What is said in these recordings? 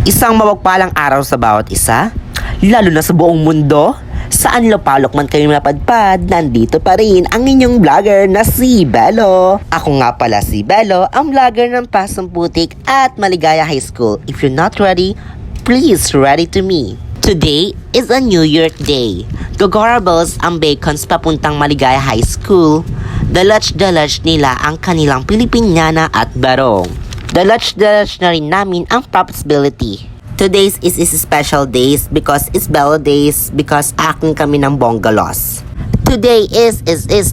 Isang mapagpalang araw sa bawat isa, lalo na sa buong mundo. Saan lupalok man kayo napadpad, nandito pa rin ang inyong vlogger na si Bello. Ako nga pala si Bello, ang vlogger ng Pasong Putik at Maligaya High School. If you're not ready, please ready to me. Today is a New Year Day. Gogorables ang bacons papuntang Maligaya High School. Dalach-dalach nila ang kanilang Pilipiniana at barong. Dalach-dalach na rin namin ang profitability. Today's is special days because it's Bello days because aking kami ng bonggalos. Today is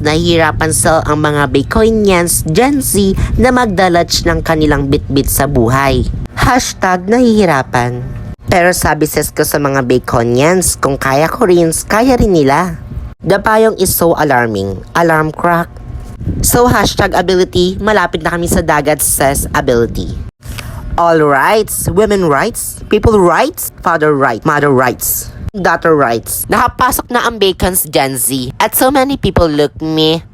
nahihirapan sa ang mga Bitcoinians Gen Z na magdalach ng kanilang bitbit sa buhay. Hashtag nahihirapan. Pero sabi ses ko sa mga Bitcoinians, kung kaya ko rin, kaya rin nila. The payong is so alarming. Alarm crack. So hashtag ability, malapit na kami sa dagat says ability. All rights, women rights, people rights, father rights, mother rights, daughter rights. Nakapasok na ang bacons Gen Z at so many people look me.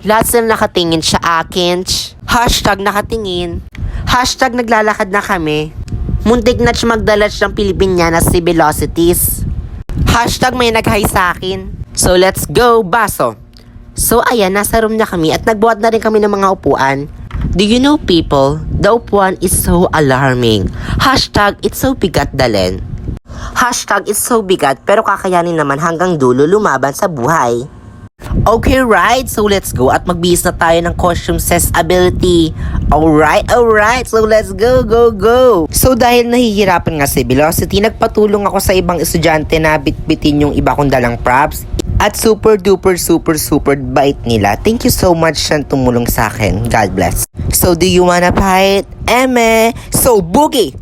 Lahat sila nakatingin sa akin. Hashtag nakatingin. Hashtag naglalakad na kami. Muntik na siya magdalach ng Pilipiniana si Velocities. Hashtag may nag-hi sa akin. So let's go, baso. So ayan, nasa room na kami at nagbuhat na rin kami ng mga upuan. Do you know people, the upuan is so alarming. Hashtag it's so bigat dalen. Hashtag it's so bigat pero kakayanin naman hanggang dulo lumaban sa buhay. Okay, right, so let's go at magbihis na tayo ng costume says ability. Alright, so let's go. So dahil nahihirapan nga si Velocity, nagpatulong ako sa ibang estudyante na bitbitin yung iba kong dalang props. At super bait nila. Thank you so much siyang tumulong sa akin. God bless. So do you wanna fight? Eme! So boogie!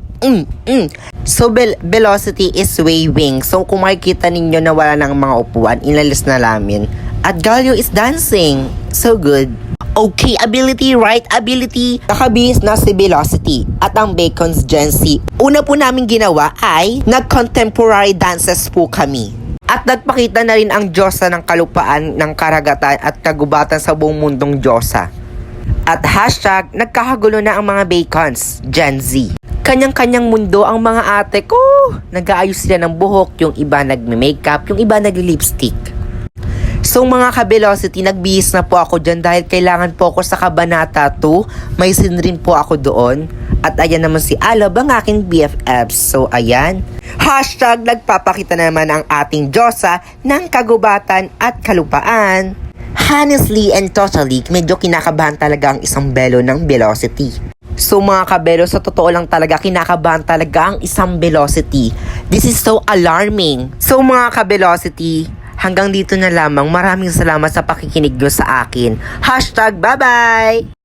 So Velocity is waving. So kung makikita ninyo na wala ng mga upuan, inalis na namin. At Galio is dancing. So good. Okay, ability, right? Ability. Nakabihis na si Velocity at ang Bacons Gen Z. Una po namin ginawa ay nag-contemporary dances po kami. At nagpakita na rin ang Diyosa ng kalupaan ng karagatan at kagubatan sa buong mundong Diyosa. At hashtag nagkakagulo na ang mga Bacons Gen Z. Kanyang-kanyang mundo ang mga ate ko. Nag-aayos sila ng buhok, yung iba nagme-makeup, yung iba nag-lipstick. So mga ka-Velocity, nagbihis na po ako dyan dahil kailangan po ako sa Kabanata 2. May sin rin po ako doon. At ayan naman si Alab, ang aking BFFs. So ayan. Hashtag nagpapakita naman ang ating Diyosa ng kagubatan at kalupaan. Honestly and totally, medyo kinakabahan talaga ang isang Bello ng Velocity. So mga kabelo, sa totoo lang talaga, kinakabahan talaga ang isang Velocity. This is so alarming. So mga ka-Velocity, hanggang dito na lamang. Maraming salamat sa pakikinig nyo sa akin. Hashtag bye-bye!